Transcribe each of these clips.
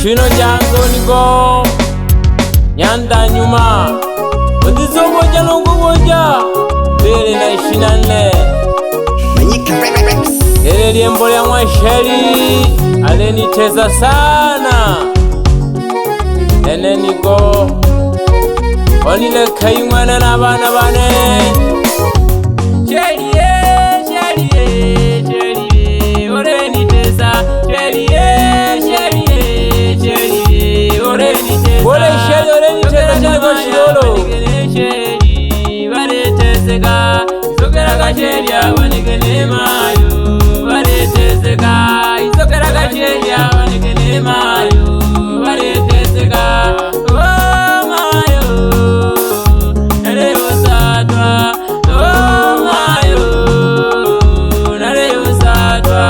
Chino jango niko Nyanda nyuma Udizogo janongo woja Bele na 24 Ele liembo ya mwasheli Aleni teza sana Ene niko Onile kaimwana na bana bane Chelie Oreni teza Chelie Oreni teza Oreni teza Niko shirolo Vale tezeka Isokera kasheria Wanigene mayo Vale tezeka Isokera kasheria Wanigene mayo Vale tezeka Oh mayo Nare usatwa Oh mayo Nare usatwa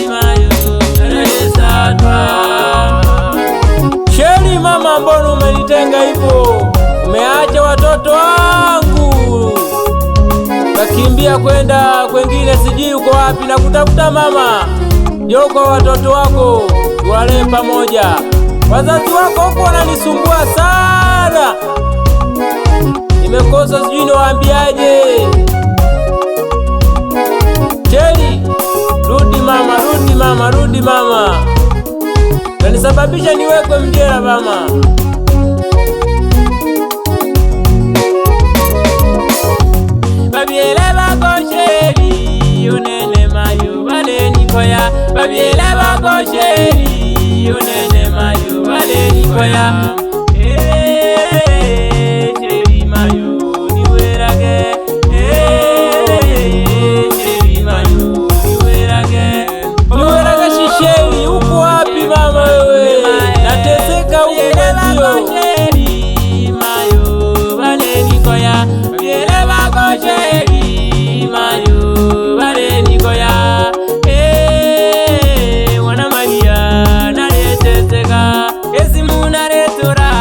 Mayo Nare usatwa Sheri mama mbona umenitenga hivyo Umeacha watoto wangu Kakimbia kwenda kwengine sijui uko wapi na kutafuta mama Yoko watoto wako tuwale pamoja Wazazi wako huko wananisumbua sana Nimekosa sijui niwaambiaje Cheli Rudi mama Kanisababisha niwekwe mjera mama Babiele bako sheri Unene mayo Vale nikoya Babiele bako sheri Unene mayo Vale nikoya Sheri mayo Niwerage Sheri mayo Niwerage Niwerage shisheri Uko wapi mama wewe Nateseka uko ndio Sheri mayo Vale nikoya Babiele bako sheri mayo Vale nikoya Wana Maria naleteseka Esimu naletora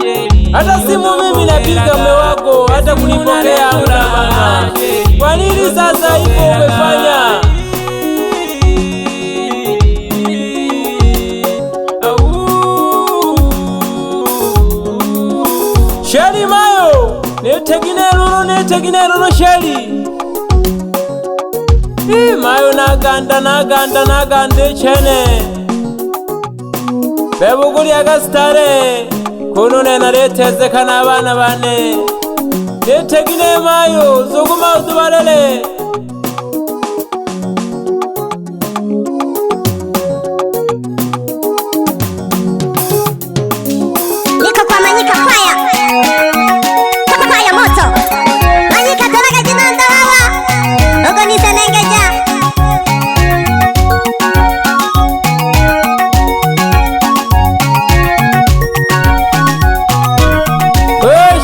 sheri Hata simu mimi napiga mume wako Hata kunipokea mama Kwa nini sasa hivyo umefanya Sheri mayo Neteginero sheri Mayo naganda chene Bebu kuli agastare Kuno nena letezeka na bana bane Netegine mayo Zoguma utubalele Niko kwa Manyika Fire Fire moto Manyika teraga jinanda hawa Ogo nisenengeja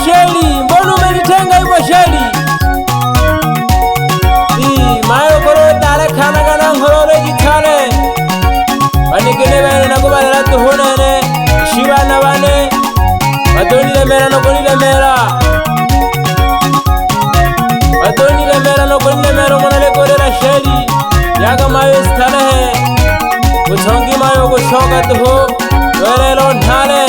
Sheri, mbona umenitenga hivyo Sheri? Mayo koro tare khana kana ngorore gitare Banigene bane nako balera tuhonene Shibana bane Batoni lemera no koni lemera Batoni lemera no koni lemera monale korera Sheri Yaga mayo stare Uthongi mayo ko shoka tuho Werelo ntale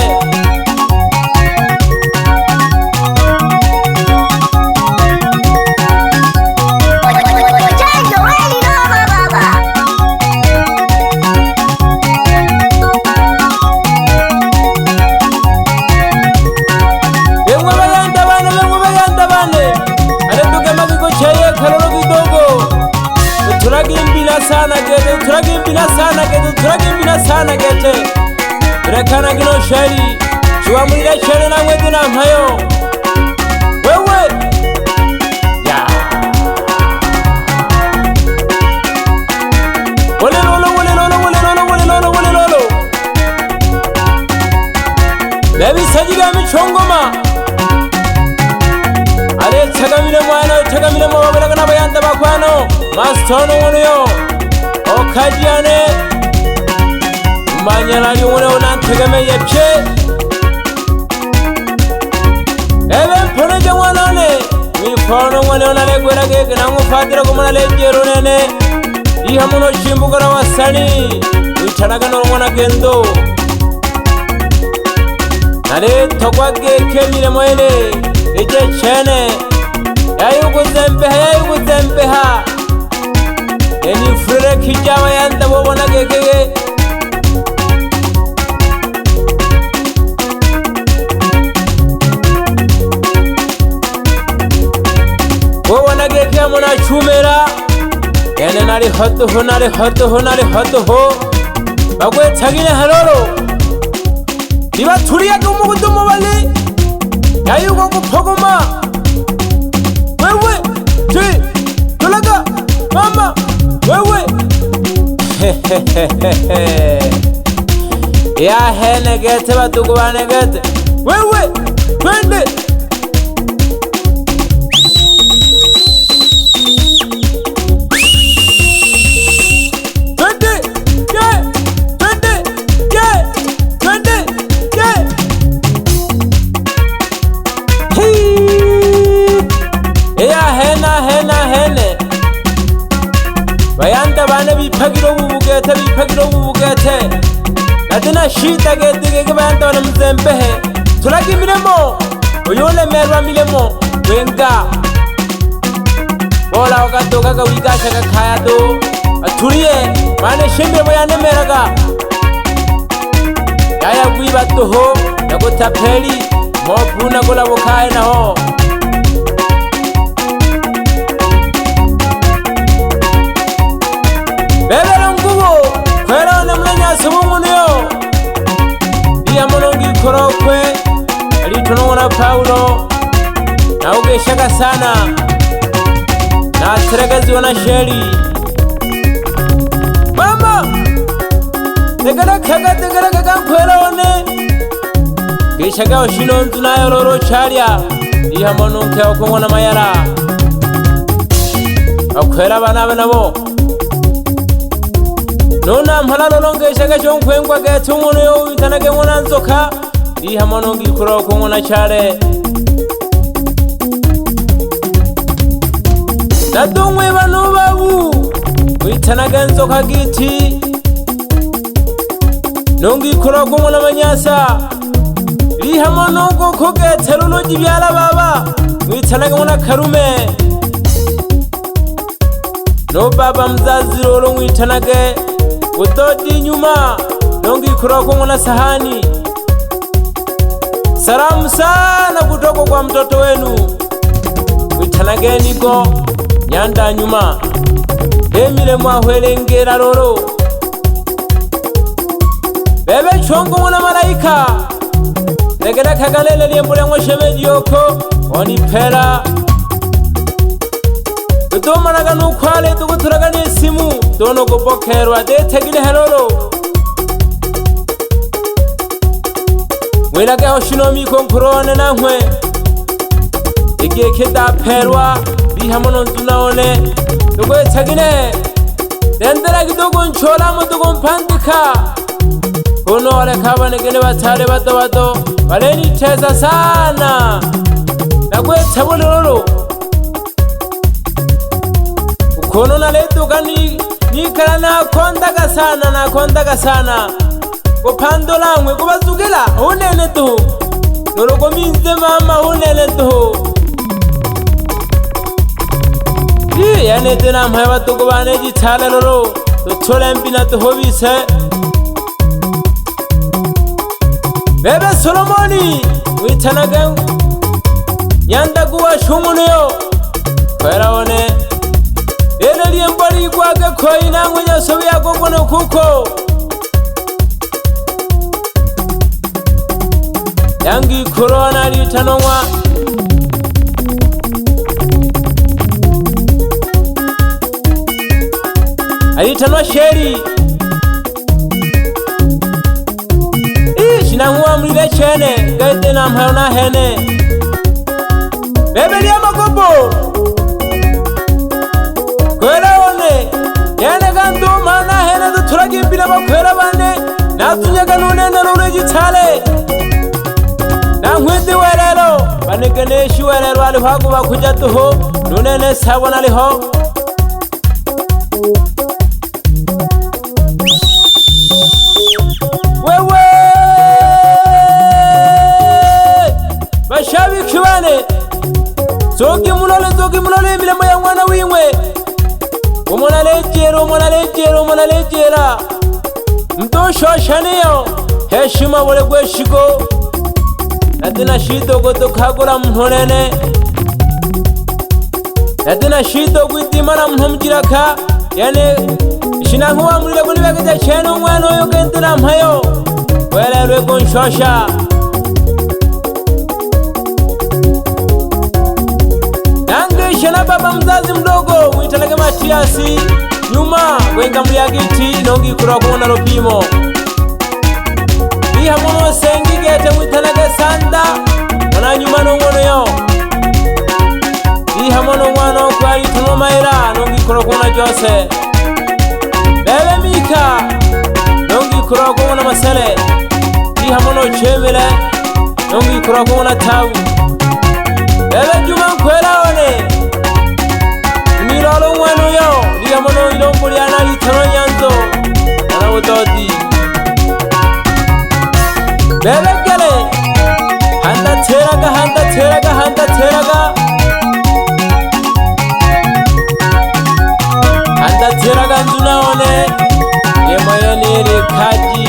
Turagimbina sana gete Rekana gino sheri Chua mwile sheri na mwedu na mpayo Wewe Ya Wole lolo Bebi sajiga michongoma Ale tagamile mwana wabela kana bayanda bakwano Mastono wono Okadiane Manyala liwone unantegeme yepche Ebe mpone jangwanone Mifono mwane unalekwela keke na ngufatira kumana lejero nene Iha muno shimbukara wasani witanaga n'orongona gendo nare togwage kemire mwene eje chene yayuguzembeha eni frere kijawa yanda wobona gegege wobona gege mona chumera ene nari hoto ho bagwe tagine haroro diba turiya gumugudumo bali yayugo gupogoma wewe ti tulaga mama wewe ya hene gete batugubane gete wewe twende bayanda bane bipagiro bubugete nadina shita gete bayanda bane mzembehe turagi miremo uyole merwa milemo wenga bola wakadoka ga wigasha ga kaya do aturiye bane shimbe boyane meraga yaya gwiba toho nagotapeli mopuna gola bokaye naho bebera ngubo kwera na mlanya subumuno iya monongi korokwe ali tonona Paulo na ugeshaka sana na seragazi wana sheri mama tegara kaga kwera one geshaka oshinonzu nayo roro charia iya mononke okongona mayara akwera bana nabo nona mpala longeshaga chonkwengwa gete umuntu yo witanage mona nzoka iha monongi kuro kongona chare nadongwe banu babu witanage nzoka giti nongi kuro kongona manyasa iha monongo kogete ruloji byala baba witanage mona karume no baba mzazi rolo witanage utoti nyuma nongi kuroko ngona sahani salamu sana kutoka kwa mtoto wenu witanageni go nyanda nyuma emile mwahwelengera roro bebe chongo ngona malaika negera kagalele liembule ngoshemeji yoko oni pera utomanaga nukwale tuguturaga n'isimu dono gobokerwa detegile haroro weraga hoshinomi konkurone nankwe igihe kedaperwa bihamono ndunaone tugwetagine dendera gidogo nchola mudogo mpandika uno wale kabanegene batare bato baleni teza sana nagwetabulolo kono na leto kani nikala nakondaga sana kopandola mwe kubazugela unene to noroko minze mama unene to yane tena mhaba to kubane ji thala loro to chole mpina to hobise bebe Solomoni witanaga nyanda kuwa shumuno kwera one Eleli mbali kwake koina ngwenya sobi yako kono kuko yangi corona litanongwa alitanwa sheri shinangwa mlile chene gaite na mhaona hene bebeli ya magobo kwera one yane gandu mana hene du turagi mbina bakwera bane natunyaga nune na rure gitale na nkwindi werero banegeneshi werero ali hagu bakuja tuho nune ne sabona liho mulole zoki mulole emilemo ya mwana wimwe. Omona lejera mtoshoshaniyo heshima bole gweshiko natina shidogo dokagora mnonene natina shidogo itimana mnhomjiraka yani shinankuwa mulile kulibekeza chene umwana oyo kendina mpayo welelwe gonshosha nangesha na baba mzazi mdogo mwitalege Matiasi nyuma wenga mliagiti nongi kura kuona lopimo iha mono sengi gete mwitalege Sanda wana nyuma nongono yo iha mono mwano kwa ituno maira nongi kura kuona Jose bebe Mika nongi kura kuona Masele iha mono Chemile nongi kura kuona Tawu bebe Juma Nkwela one milolo mwano yo liya mono ilombo liana litano nyanzo ana udodi bebe gele handa teraga nzuna one yemoyeni likaji